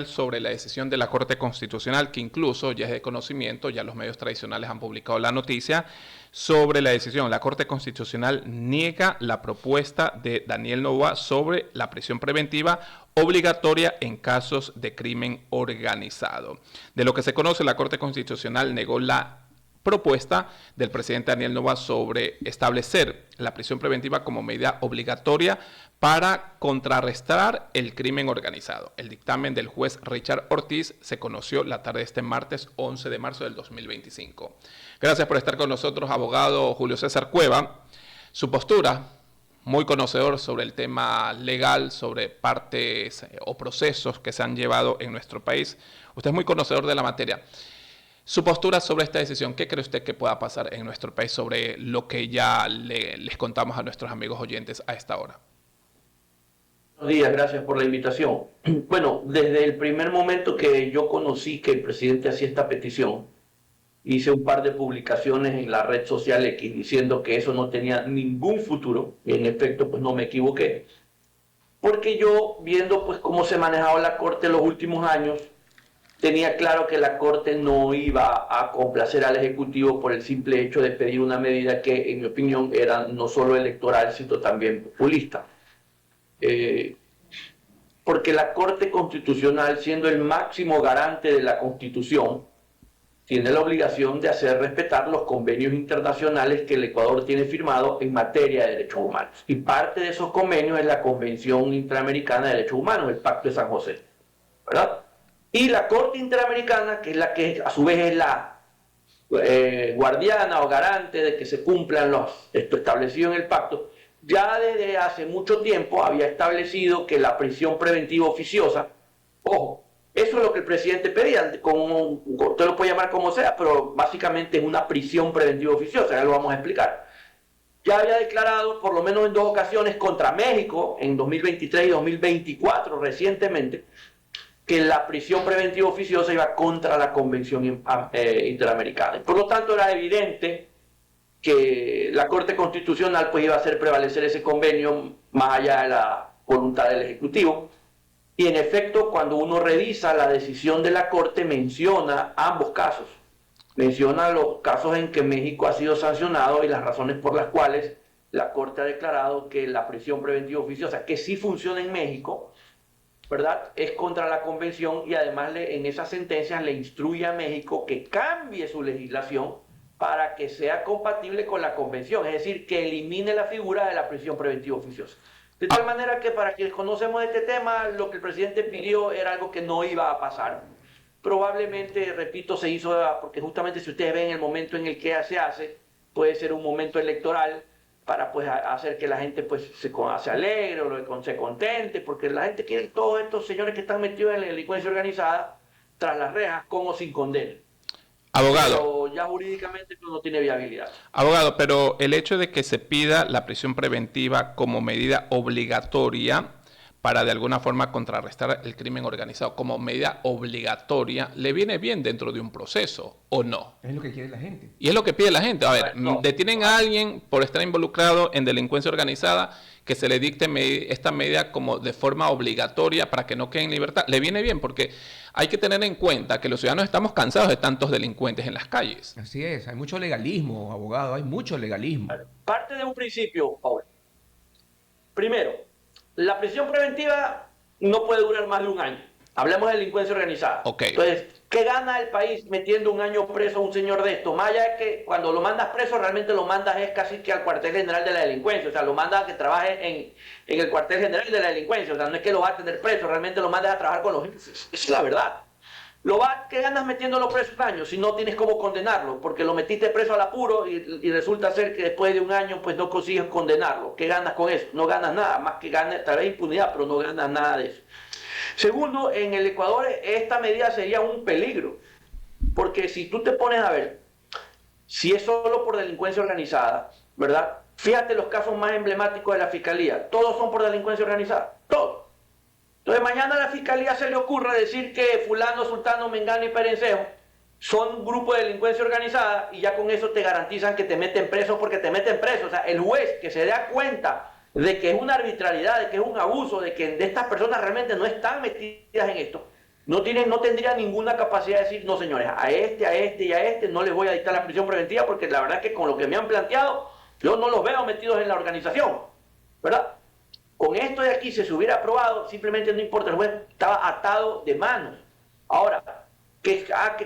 sobre la decisión de la Corte Constitucional, que incluso ya es de conocimiento, ya los medios tradicionales han publicado la noticia sobre la decisión. La Corte Constitucional niega la propuesta de Daniel Noboa sobre la prisión preventiva obligatoria en casos de crimen organizado. De lo que se conoce, la Corte Constitucional negó la propuesta del presidente Daniel Noboa sobre establecer la prisión preventiva como medida obligatoria para contrarrestar el crimen organizado. El dictamen del juez Richard Ortiz se conoció la tarde de este martes 11 de marzo del 2025. Gracias por estar con nosotros, abogado Julio César Cueva. Su postura, muy conocedor sobre el tema legal, sobre partes o procesos que se han llevado en nuestro país. Usted es muy conocedor de la materia. Su postura sobre esta decisión, ¿qué cree usted que pueda pasar en nuestro país sobre lo que ya les contamos a nuestros amigos oyentes a esta hora? Buenos días, gracias por la invitación. Bueno, desde el primer momento que yo conocí que el presidente hacía esta petición, hice un par de publicaciones en la red social X diciendo que eso no tenía ningún futuro, y en efecto pues no me equivoqué, porque yo viendo pues cómo se manejaba la Corte en los últimos años, tenía claro que la Corte no iba a complacer al Ejecutivo por el simple hecho de pedir una medida que, en mi opinión, era no solo electoral, sino también populista. Porque la Corte Constitucional, siendo el máximo garante de la Constitución, tiene la obligación de hacer respetar los convenios internacionales que el Ecuador tiene firmado en materia de derechos humanos. Y parte de esos convenios es la Convención Interamericana de Derechos Humanos, el Pacto de San José, ¿verdad? Y la Corte Interamericana, que es la que a su vez es la guardiana o garante de que se cumplan esto establecido en el pacto, ya desde hace mucho tiempo había establecido que la prisión preventiva oficiosa, ojo, eso es lo que el presidente pedía, usted lo puede llamar como sea, pero básicamente es una prisión preventiva oficiosa, ya lo vamos a explicar. Ya había declarado, por lo menos en 2 ocasiones, contra México, en 2023 y 2024 recientemente, que la prisión preventiva oficiosa iba contra la Convención Interamericana. Por lo tanto, era evidente que la Corte Constitucional pues iba a hacer prevalecer ese convenio más allá de la voluntad del Ejecutivo. Y en efecto, cuando uno revisa la decisión de la Corte, menciona ambos casos. Menciona los casos en que México ha sido sancionado y las razones por las cuales la Corte ha declarado que la prisión preventiva oficiosa, que sí funciona en México, ¿verdad?, es contra la Convención, y además en esas sentencias le instruye a México que cambie su legislación para que sea compatible con la Convención, es decir, que elimine la figura de la prisión preventiva oficiosa. De tal manera que para quienes conocemos este tema, lo que el presidente pidió era algo que no iba a pasar. Probablemente, repito, se hizo porque justamente si ustedes ven el momento en el que se hace, puede ser un momento electoral para pues hacer que la gente pues se alegre o se contente, porque la gente quiere todos estos señores que están metidos en la delincuencia organizada tras las rejas con o sin condena. Abogado. Pero ya jurídicamente no tiene viabilidad. Abogado, pero el hecho de que se pida la prisión preventiva como medida obligatoria para de alguna forma contrarrestar el crimen organizado como medida obligatoria, ¿le viene bien dentro de un proceso o no? Es lo que quiere la gente. Y es lo que pide la gente. A ver, No. detienen a alguien por estar involucrado en delincuencia organizada, que se le dicte esta medida como de forma obligatoria para que no quede en libertad. Le viene bien porque hay que tener en cuenta que los ciudadanos estamos cansados de tantos delincuentes en las calles. Así es, hay mucho legalismo, abogado, hay mucho legalismo. Parte de un principio, Paul. Primero, la prisión preventiva no puede durar más de 1 año. Hablemos de delincuencia organizada. Okay. Entonces, ¿qué gana el país metiendo 1 año preso a un señor de esto? Más allá de que cuando lo mandas preso, realmente lo mandas es casi que al cuartel general de la delincuencia. O sea, lo mandas a que trabaje en el cuartel general de la delincuencia. O sea, no es que lo va a tener preso, realmente lo mandas a trabajar con los jefes. Esa es la verdad. ¿Qué ganas metiéndolo preso 1 año si no tienes cómo condenarlo? Porque lo metiste preso al apuro y resulta ser que después de 1 año pues no consigues condenarlo. ¿Qué ganas con eso? No ganas nada, más que ganas tal vez impunidad, pero no ganas nada de eso. Segundo, en el Ecuador esta medida sería un peligro, porque si tú te pones a ver, si es solo por delincuencia organizada, ¿verdad? Fíjate los casos más emblemáticos de la Fiscalía, todos son por delincuencia organizada, todos. Entonces mañana a la Fiscalía se le ocurre decir que fulano, sultano, mengano y perencejo son un grupo de delincuencia organizada y ya con eso te garantizan que te meten preso porque te meten preso. O sea, el juez que se da cuenta de que es una arbitrariedad, de que es un abuso, de que estas personas realmente no están metidas en esto, no tendría ninguna capacidad de decir, no señores, a este y a este no les voy a dictar la prisión preventiva porque la verdad es que con lo que me han planteado, yo no los veo metidos en la organización, ¿verdad? Con esto de aquí, si se hubiera aprobado, simplemente no importa, el juez estaba atado de manos. Ahora,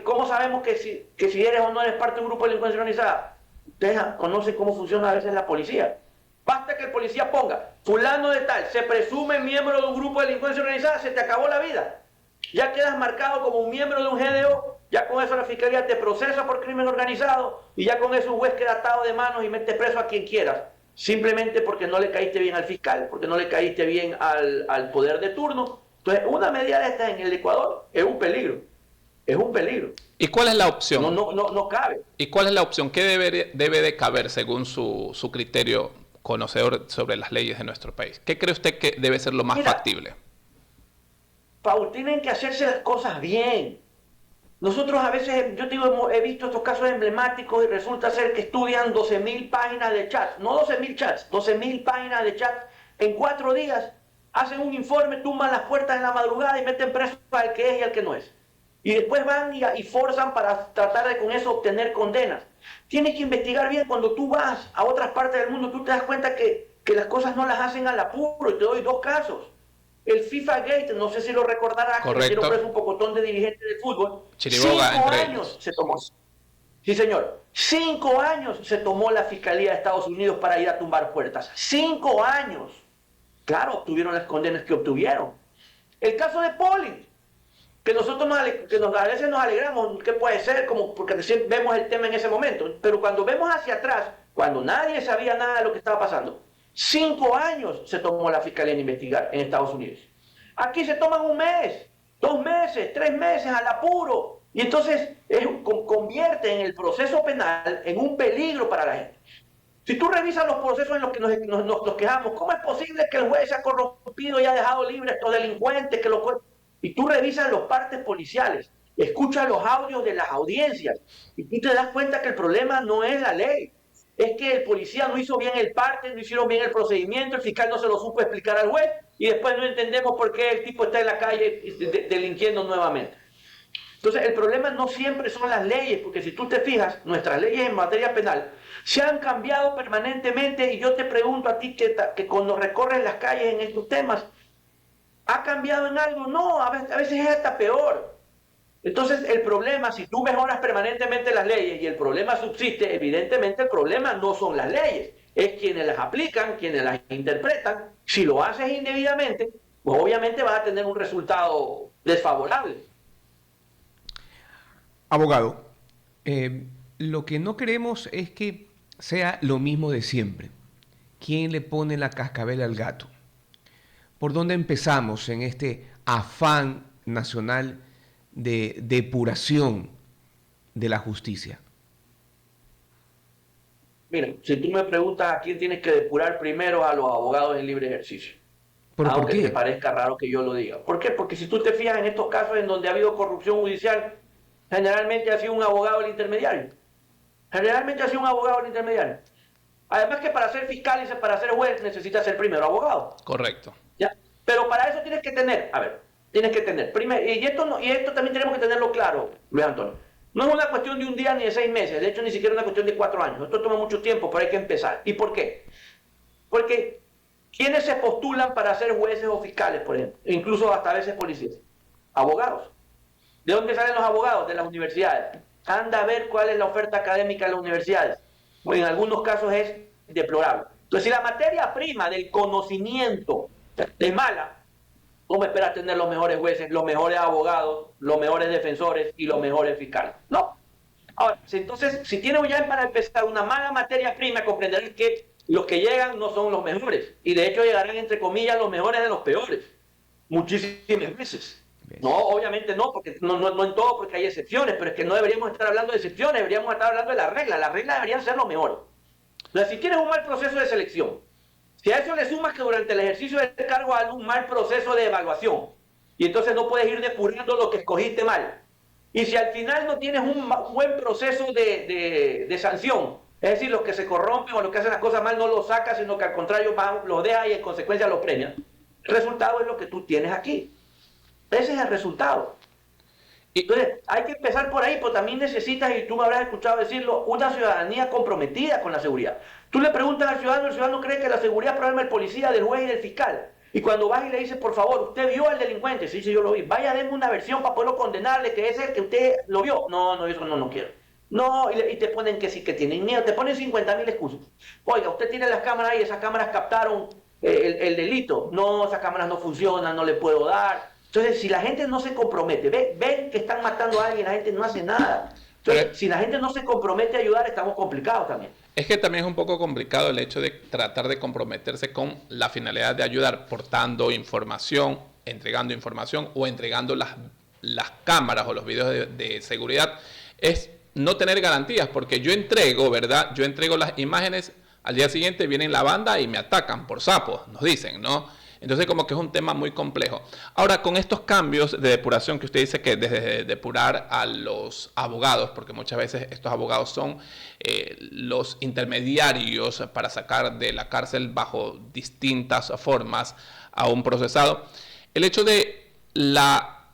¿cómo sabemos que si eres o no eres parte de un grupo de delincuencia organizada? Ustedes conocen cómo funciona a veces la policía. Basta que el policía ponga, fulano de tal, se presume miembro de un grupo de delincuencia organizada, se te acabó la vida. Ya quedas marcado como un miembro de un GDO, ya con eso la fiscalía te procesa por crimen organizado y ya con eso un juez queda atado de manos y mete preso a quien quieras. Simplemente porque no le caíste bien al fiscal, porque no le caíste bien al poder de turno. Entonces, una medida de estas en el Ecuador es un peligro. Es un peligro. ¿Y cuál es la opción? No cabe. ¿Y cuál es la opción? ¿Qué debe de caber según su criterio conocedor sobre las leyes de nuestro país? ¿Qué cree usted que debe ser lo más factible? Paul, tienen que hacerse las cosas bien. Nosotros a veces, yo te digo, he visto estos casos emblemáticos y resulta ser que estudian 12.000 páginas de chats, no 12.000 chats, 12.000 páginas de chats en 4 días, hacen un informe, tumban las puertas en la madrugada y meten preso al que es y al que no es. Y después van y forzan para tratar de con eso obtener condenas. Tienes que investigar bien. Cuando tú vas a otras partes del mundo, tú te das cuenta que las cosas no las hacen al apuro. Y te doy 2 casos. El FIFA Gate, no sé si lo recordarás, que metieron preso un pocotón de dirigentes de fútbol. Chiriboga, 5 años se tomó. Sí, señor. 5 años se tomó la Fiscalía de Estados Unidos para ir a tumbar puertas. 5 años. Claro, obtuvieron las condenas que obtuvieron. El caso de Poli, que nosotros a veces nos alegramos, que puede ser, como porque recién vemos el tema en ese momento, pero cuando vemos hacia atrás, cuando nadie sabía nada de lo que estaba pasando, 5 años se tomó la Fiscalía en investigar en Estados Unidos. Aquí se toman 1 mes, 2 meses, 3 meses al apuro, y entonces convierte en el proceso penal en un peligro para la gente. Si tú revisas los procesos en los que nos quejamos, ¿cómo es posible que el juez se ha corrompido y ha dejado libres a estos delincuentes? Y tú revisas los partes policiales, escuchas los audios de las audiencias, y tú te das cuenta que el problema no es la ley, es que el policía no hizo bien el parte, no hicieron bien el procedimiento, el fiscal no se lo supo explicar al juez, y después no entendemos por qué el tipo está en la calle delinquiendo nuevamente. Entonces, el problema no siempre son las leyes, porque si tú te fijas, nuestras leyes en materia penal se han cambiado permanentemente, y yo te pregunto a ti que cuando recorres las calles en estos temas, ¿ha cambiado en algo? No, a veces es hasta peor. Entonces, el problema, si tú mejoras permanentemente las leyes y el problema subsiste, evidentemente el problema no son las leyes, es quienes las aplican, quienes las interpretan. Si lo haces indebidamente, pues obviamente vas a tener un resultado desfavorable. Abogado, lo que no queremos es que sea lo mismo de siempre. ¿Quién le pone la cascabel al gato? ¿Por dónde empezamos en este afán nacional de depuración de la justicia? Mira, si tú me preguntas a quién tienes que depurar primero, a los abogados en libre ejercicio. ¿Pero por Aunque qué? te parezca raro que yo lo diga. ¿Por qué? Porque si tú te fijas en estos casos en donde ha habido corrupción judicial, generalmente ha sido un abogado el intermediario. Generalmente ha sido un abogado el intermediario. Además que para ser fiscal y para ser juez necesitas ser primero abogado. Correcto. ¿Ya? Pero para eso tienes que tener, primero, y esto también tenemos que tenerlo claro, Luis Antonio. No es una cuestión de un día ni de 6 meses, de hecho ni siquiera es una cuestión de 4 años. Esto toma mucho tiempo, pero hay que empezar. ¿Y por qué? Porque ¿quiénes se postulan para ser jueces o fiscales, por ejemplo? Incluso hasta a veces policías. Abogados. ¿De dónde salen los abogados? De las universidades. Anda a ver cuál es la oferta académica de las universidades. Bueno, en algunos casos es deplorable. Entonces, si la materia prima del conocimiento es mala, ¿cómo esperas tener los mejores jueces, los mejores abogados, los mejores defensores y los mejores fiscales? No. Ahora, entonces, si tienen ya para empezar una mala materia prima, comprenderán que los que llegan no son los mejores. Y de hecho llegarán, entre comillas, los mejores de los peores. Muchísimas veces. No, obviamente no, porque no en todo, porque hay excepciones, pero es que no deberíamos estar hablando de excepciones, deberíamos estar hablando de la regla. Las reglas deberían ser lo mejor. O sea, si tienes un mal proceso de selección, si a eso le sumas que durante el ejercicio del cargo hay un mal proceso de evaluación, y entonces no puedes ir depurando lo que escogiste mal, y si al final no tienes un buen proceso de sanción, es decir, los que se corrompen o los que hacen las cosas mal no los sacas, sino que al contrario los dejas y en consecuencia los premias, el resultado es lo que tú tienes aquí. Ese es el resultado. Y, Entonces, hay que empezar por ahí, pero también necesitas, y tú me habrás escuchado decirlo, una ciudadanía comprometida con la seguridad. Tú le preguntas al ciudadano, el ciudadano cree que la seguridad es problema del policía, del juez y del fiscal. Y cuando vas y le dices, por favor, ¿usted vio al delincuente? Sí, sí, yo lo vi. Vaya, denme una versión para poderlo condenarle, que es el que usted lo vio. No, no, eso no quiero. No, y te ponen que sí, que tienen miedo, te ponen 50.000 excusas. Oiga, usted tiene las cámaras ahí, esas cámaras captaron el delito. No, esas cámaras no funcionan, no le puedo dar. Entonces, si la gente no se compromete, ven que están matando a alguien, la gente no hace nada. Entonces, si la gente no se compromete a ayudar, estamos complicados también. es que también es un poco complicado el hecho de tratar de comprometerse con la finalidad de ayudar, portando información, entregando información o entregando las cámaras o los videos de seguridad. Es no tener garantías, porque yo entrego, ¿verdad? Yo entrego las imágenes, al día siguiente vienen la banda y me atacan por sapos, nos dicen, ¿no? Entonces como que es un tema muy complejo. Ahora, con estos cambios de depuración que usted dice que desde depurar a los abogados, porque muchas veces estos abogados son los intermediarios para sacar de la cárcel bajo distintas formas a un procesado, el hecho de la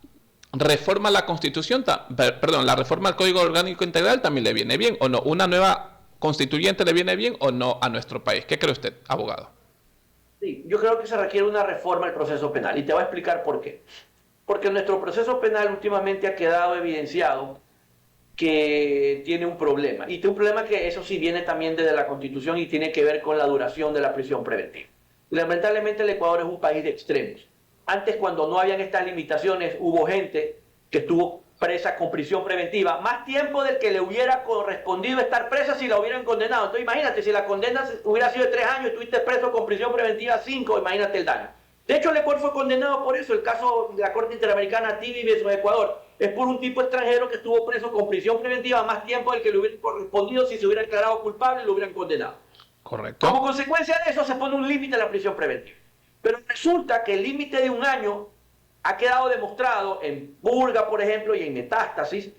reforma a la Constitución, perdón, la reforma al Código Orgánico Integral también le viene bien o no, una nueva constituyente le viene bien o no a nuestro país. ¿Qué cree usted, abogado? Sí, yo creo que se requiere una reforma al proceso penal y te voy a explicar por qué. Porque nuestro proceso penal últimamente ha quedado evidenciado que tiene un problema. Y tiene un problema que eso sí viene también desde la Constitución y tiene que ver con la duración de la prisión preventiva. Lamentablemente el Ecuador es un país de extremos. Antes, cuando no habían estas limitaciones, hubo gente que estuvo presa con prisión preventiva, más tiempo del que le hubiera correspondido estar presa si la hubieran condenado. Entonces imagínate, si la condena hubiera sido de 3 años y estuviste preso con prisión preventiva 5, imagínate el daño. De hecho, el Ecuador fue condenado por eso. El caso de la Corte Interamericana Tibi versus Ecuador es por un tipo extranjero que estuvo preso con prisión preventiva más tiempo del que le hubiera correspondido si se hubiera declarado culpable y lo hubieran condenado. Correcto. Como consecuencia de eso se pone un límite a la prisión preventiva. Pero resulta que el límite de 1 año ha quedado demostrado en purga, por ejemplo, y en metástasis,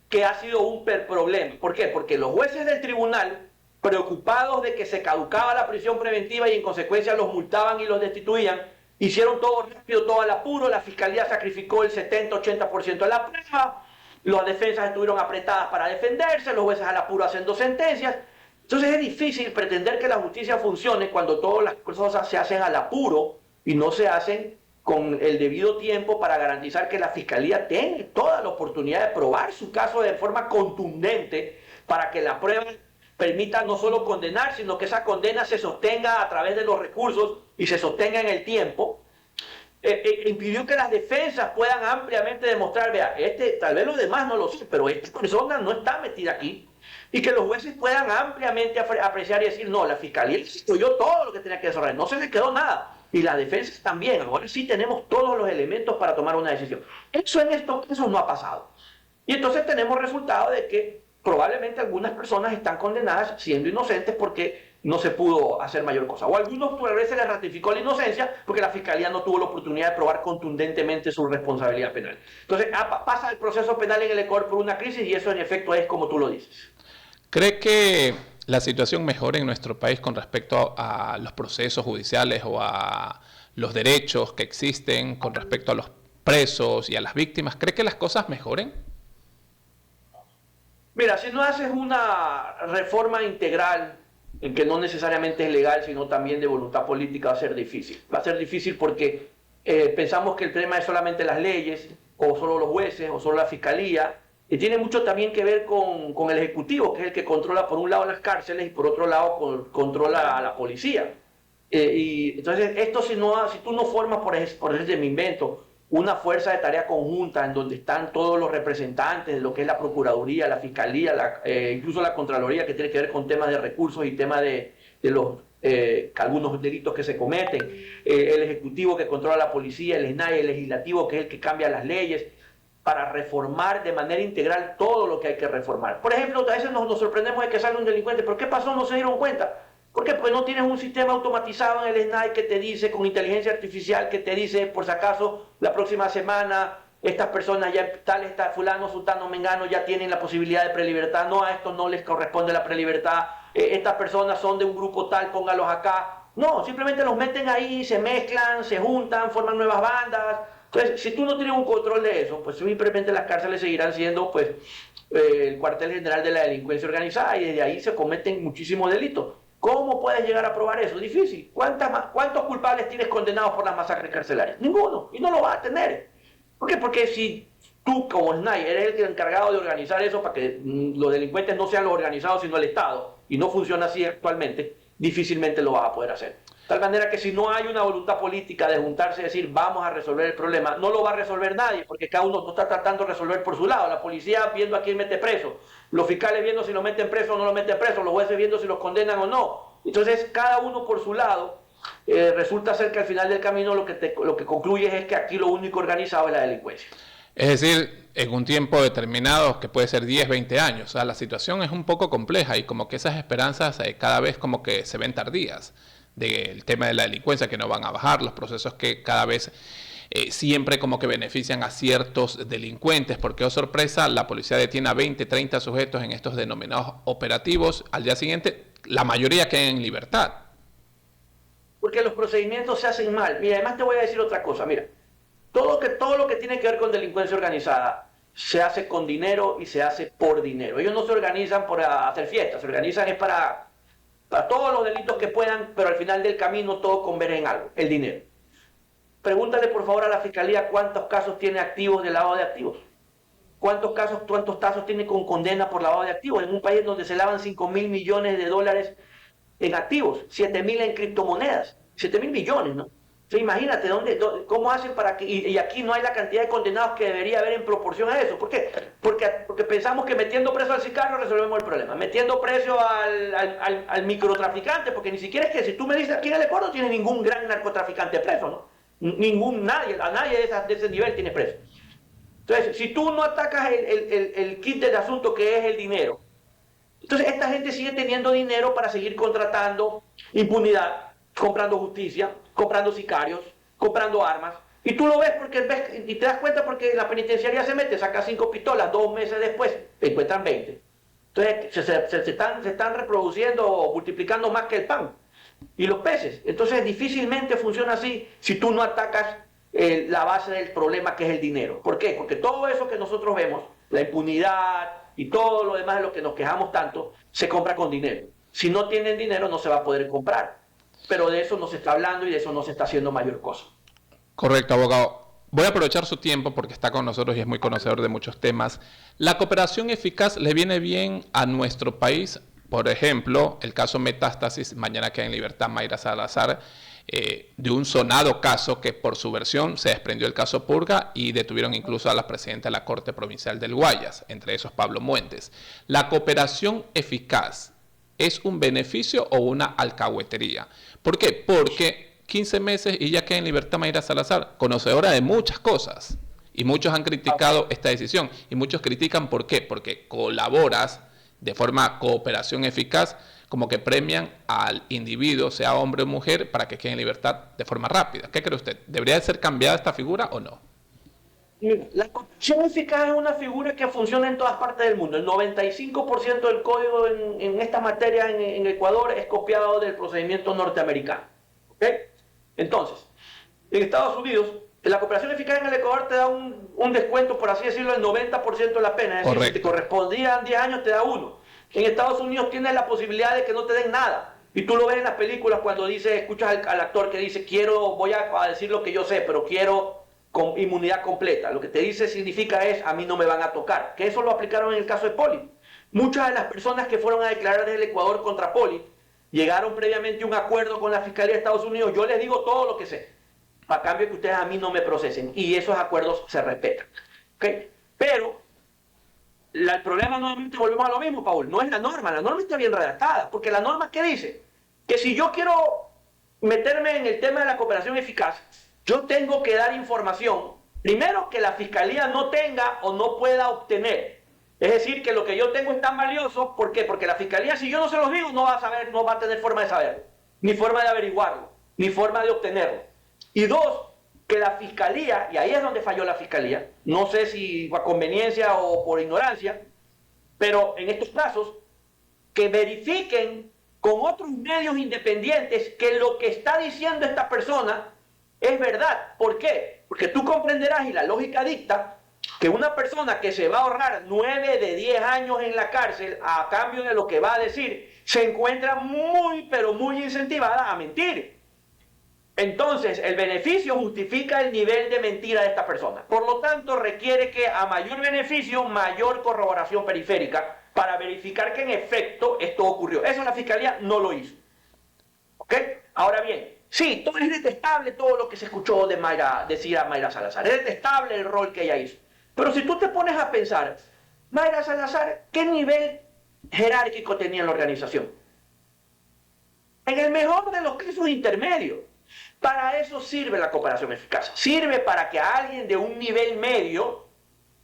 que ha sido un problema. ¿Por qué? Porque los jueces del tribunal, preocupados de que se caducaba la prisión preventiva y en consecuencia los multaban y los destituían, hicieron todo rápido, todo al apuro, la fiscalía sacrificó el 70-80% de la prueba, las defensas estuvieron apretadas para defenderse, los jueces al apuro haciendo sentencias. Entonces es difícil pretender que la justicia funcione cuando todas las cosas se hacen al apuro y no se hacen con el debido tiempo para garantizar que la fiscalía tenga toda la oportunidad de probar su caso de forma contundente para que la prueba permita no solo condenar, sino que esa condena se sostenga a través de los recursos y se sostenga en el tiempo. Impidió que las defensas puedan ampliamente demostrar, vea, tal vez los demás no lo sé, pero esta persona no está metida aquí. Y que los jueces puedan ampliamente apreciar y decir, no, la fiscalía destruyó todo lo que tenía que desarrollar, no se le quedó nada. Y las defensas también, ahora sí tenemos todos los elementos para tomar una decisión. Eso en estos casos no ha pasado. Y entonces tenemos resultado de que probablemente algunas personas están condenadas siendo inocentes porque no se pudo hacer mayor cosa. O a algunos por vez se les ratificó la inocencia porque la fiscalía no tuvo la oportunidad de probar contundentemente su responsabilidad penal. Entonces pasa el proceso penal en el Ecuador por una crisis y eso en efecto es como tú lo dices. ¿Cree que la situación mejore en nuestro país con respecto a los procesos judiciales o a los derechos que existen con respecto a los presos y a las víctimas? ¿Cree que las cosas mejoren? Mira, si no haces una reforma integral, en que no necesariamente es legal, sino también de voluntad política, va a ser difícil. Va a ser difícil porque pensamos que el tema es solamente las leyes, o solo los jueces, o solo la fiscalía, y tiene mucho también que ver con el Ejecutivo, que es el que controla por un lado las cárceles y por otro lado controla a la policía. Y entonces, esto si tú no formas, por ejemplo, me invento, una fuerza de tarea conjunta en donde están todos los representantes de lo que es la Procuraduría, la Fiscalía, incluso la Contraloría, que tiene que ver con temas de recursos y temas de los algunos delitos que se cometen, el Ejecutivo que controla la policía, el SNAI, el Legislativo que es el que cambia las leyes, para reformar de manera integral todo lo que hay que reformar. Por ejemplo, a veces nos sorprendemos de que sale un delincuente, ¿pero qué pasó? No se dieron cuenta. ¿Por qué? Pues no tienes un sistema automatizado en el SNAI que te dice, con inteligencia artificial, que te dice, por si acaso, la próxima semana, estas personas ya, fulano, sultano, mengano, ya tienen la posibilidad de prelibertad. No, a estos no les corresponde la prelibertad. Estas personas son de un grupo tal, póngalos acá. No, simplemente los meten ahí, se mezclan, se juntan, forman nuevas bandas. Entonces, si tú no tienes un control de eso, pues simplemente las cárceles seguirán siendo pues el cuartel general de la delincuencia organizada y desde ahí se cometen muchísimos delitos. ¿Cómo puedes llegar a probar eso? Difícil. ¿Cuántos culpables tienes condenados por las masacres carcelarias? Ninguno, y no lo vas a tener. ¿Por qué? Porque si tú como SNAI eres el encargado de organizar eso para que los delincuentes no sean los organizados sino el Estado, y no funciona así actualmente, difícilmente lo vas a poder hacer. De tal manera que si no hay una voluntad política de juntarse y decir vamos a resolver el problema, no lo va a resolver nadie, porque cada uno está tratando de resolver por su lado. La policía viendo a quién mete preso, los fiscales viendo si lo meten preso o no lo meten preso, los jueces viendo si los condenan o no. Entonces cada uno por su lado, resulta ser que al final del camino lo que concluyes es que aquí lo único organizado es la delincuencia. Es decir, en un tiempo determinado, que puede ser 10, 20 años, o sea, la situación es un poco compleja y como que esas esperanzas cada vez como que se ven tardías del tema de la delincuencia, que no van a bajar, los procesos que cada vez siempre como que benefician a ciertos delincuentes, porque, oh sorpresa, la policía detiene a 20, 30 sujetos en estos denominados operativos, al día siguiente la mayoría quedan en libertad. Porque los procedimientos se hacen mal. Mira, además te voy a decir otra cosa, mira, todo lo que tiene que ver con delincuencia organizada se hace con dinero y se hace por dinero. Ellos no se organizan por hacer fiestas, se organizan es para todos los delitos que puedan, pero al final del camino todo converge en algo, el dinero. Pregúntale por favor a la Fiscalía cuántos casos tiene activos de lavado de activos. ¿Cuántos casos tiene con condena por lavado de activos? En un país donde se lavan 5.000 millones de dólares en activos, 7.000 en criptomonedas, 7.000 millones, ¿no? O sea, imagínate cómo hacen para que, y aquí no hay la cantidad de condenados que debería haber en proporción a eso. ¿Por qué? Porque pensamos que metiendo preso al sicario resolvemos el problema, metiendo preso al microtraficante, porque ni siquiera es que si tú me dices aquí en el Ecuador no tiene ningún gran narcotraficante preso, ¿no? A nadie de ese nivel tiene preso. Entonces, si tú no atacas el kit del asunto que es el dinero, entonces esta gente sigue teniendo dinero para seguir contratando impunidad, comprando justicia, comprando sicarios, comprando armas. Y tú lo ves y te das cuenta porque la penitenciaría se mete, saca 5 pistolas, 2 meses después encuentran 20. Entonces se están reproduciendo o multiplicando más que el pan y los peces. Entonces difícilmente funciona así si tú no atacas la base del problema que es el dinero. ¿Por qué? Porque todo eso que nosotros vemos, la impunidad y todo lo demás de lo que nos quejamos tanto, se compra con dinero. Si no tienen dinero no se va a poder comprar. Pero de eso no se está hablando y de eso no se está haciendo mayor cosa. Correcto, abogado. Voy a aprovechar su tiempo porque está con nosotros y es muy conocedor de muchos temas. ¿La cooperación eficaz le viene bien a nuestro país? Por ejemplo, el caso Metástasis, mañana queda en libertad Mayra Salazar, de un sonado caso que por su versión se desprendió el caso Purga y detuvieron incluso a la presidenta de la Corte Provincial del Guayas, entre esos Pablo Muentes. ¿La cooperación eficaz es un beneficio o una alcahuetería? ¿Por qué? Porque 15 meses y ya queda en libertad Mayra Salazar, conocedora de muchas cosas. Y muchos han criticado esta decisión. Y muchos critican ¿por qué? Porque colaboras de forma cooperación eficaz, como que premian al individuo, sea hombre o mujer, para que quede en libertad de forma rápida. ¿Qué cree usted? ¿Debería ser cambiada esta figura o no? La cooperación eficaz es una figura que funciona en todas partes del mundo. El 95% del código en esta materia en Ecuador es copiado del procedimiento norteamericano. ¿Okay? Entonces, en Estados Unidos, la cooperación eficaz en el Ecuador te da un descuento, por así decirlo, del 90% de la pena. Es decir, si te correspondían 10 años, te da 1. En Estados Unidos tienes la posibilidad de que no te den nada. Y tú lo ves en las películas cuando escuchas al actor que dice, voy a decir lo que yo sé, pero quiero con inmunidad completa. Lo que te dice significa a mí no me van a tocar. Que eso lo aplicaron en el caso de Poli. Muchas de las personas que fueron a declarar desde el Ecuador contra Poli llegaron previamente a un acuerdo con la Fiscalía de Estados Unidos. Yo les digo todo lo que sé, a cambio que ustedes a mí no me procesen. Y esos acuerdos se respetan. ¿Okay? Pero el problema, nuevamente volvemos a lo mismo, Paul, no es la norma está bien redactada, porque la norma ¿qué dice? Que si yo quiero meterme en el tema de la cooperación eficaz, yo tengo que dar información, primero que la Fiscalía no tenga o no pueda obtener. Es decir, que lo que yo tengo es tan valioso, ¿por qué? Porque la Fiscalía, si yo no se los digo, no va a tener forma de saberlo, ni forma de averiguarlo, ni forma de obtenerlo. Y dos, que la Fiscalía, y ahí es donde falló la Fiscalía, no sé si a conveniencia o por ignorancia, pero en estos casos, que verifiquen con otros medios independientes que lo que está diciendo esta persona Es verdad. ¿Por qué? Porque tú comprenderás y la lógica dicta que una persona que se va a ahorrar 9 de 10 años en la cárcel a cambio de lo que va a decir, se encuentra muy, pero muy incentivada a mentir. Entonces, el beneficio justifica el nivel de mentira de esta persona. Por lo tanto, requiere que a mayor beneficio, mayor corroboración periférica para verificar que en efecto esto ocurrió. Eso la Fiscalía no lo hizo. ¿Ok? Ahora bien, sí, todo es detestable todo lo que se escuchó de decir a Mayra Salazar. Es detestable el rol que ella hizo. Pero si tú te pones a pensar, Mayra Salazar, ¿qué nivel jerárquico tenía en la organización? En el mejor de los casos intermedios. Para eso sirve la cooperación eficaz. Sirve para que a alguien de un nivel medio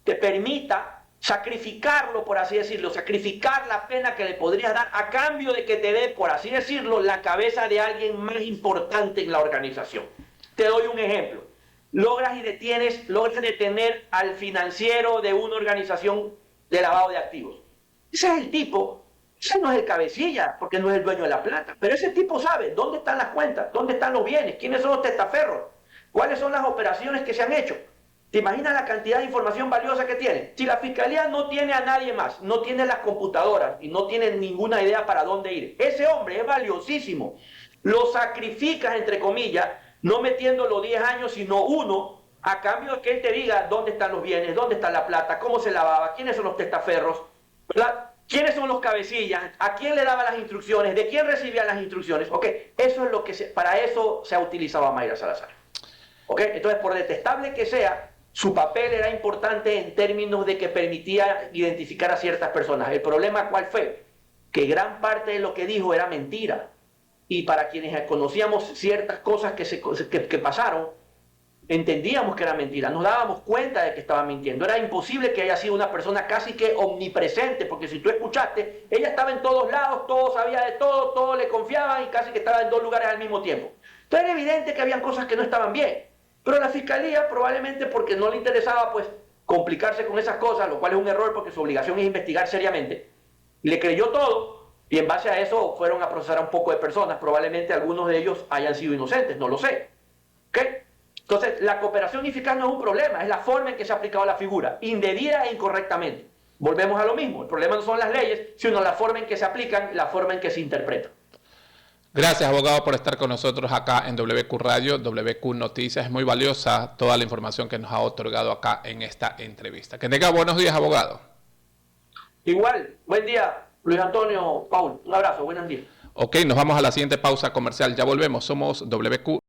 te permita sacrificarlo, por así decirlo, sacrificar la pena que le podrías dar a cambio de que te dé, por así decirlo, la cabeza de alguien más importante en la organización. Te doy un ejemplo. Logras detener al financiero de una organización de lavado de activos. Ese es el tipo. Ese no es el cabecilla, porque no es el dueño de la plata. Pero ese tipo sabe dónde están las cuentas, dónde están los bienes, quiénes son los testaferros, cuáles son las operaciones que se han hecho. ¿Te imaginas la cantidad de información valiosa que tiene? Si la Fiscalía no tiene a nadie más, no tiene las computadoras y no tiene ninguna idea para dónde ir, ese hombre es valiosísimo. Lo sacrificas, entre comillas, no metiendo los 10 años, sino uno, a cambio de que él te diga dónde están los bienes, dónde está la plata, cómo se lavaba, quiénes son los testaferros, ¿verdad? ¿Quiénes son los cabecillas? ¿A quién le daba las instrucciones? ¿De quién recibía las instrucciones? Ok, eso es lo que para eso se ha utilizado a Mayra Salazar. Ok, entonces por detestable que sea, su papel era importante en términos de que permitía identificar a ciertas personas. El problema, ¿cuál fue? Que gran parte de lo que dijo era mentira. Y para quienes conocíamos ciertas cosas que pasaron, entendíamos que era mentira, nos dábamos cuenta de que estaba mintiendo. Era imposible que haya sido una persona casi que omnipresente, porque si tú escuchaste, ella estaba en todos lados, todo sabía de todo, todo le confiaban y casi que estaba en dos lugares al mismo tiempo. Entonces era evidente que habían cosas que no estaban bien, pero la Fiscalía probablemente porque no le interesaba pues complicarse con esas cosas, lo cual es un error porque su obligación es investigar seriamente, le creyó todo y en base a eso fueron a procesar a un poco de personas, probablemente algunos de ellos hayan sido inocentes, no lo sé. ¿Ok? Entonces, la cooperación eficaz no es un problema, es la forma en que se ha aplicado la figura, indebida e incorrectamente. Volvemos a lo mismo, el problema no son las leyes, sino la forma en que se aplican, la forma en que se interpretan. Gracias, abogado, por estar con nosotros acá en WQ Radio, WQ Noticias. Es muy valiosa toda la información que nos ha otorgado acá en esta entrevista. Que tenga buenos días, abogado. Igual, buen día, Luis Antonio, Paul. Un abrazo, buenos días. Ok, nos vamos a la siguiente pausa comercial. Ya volvemos. Somos WQ.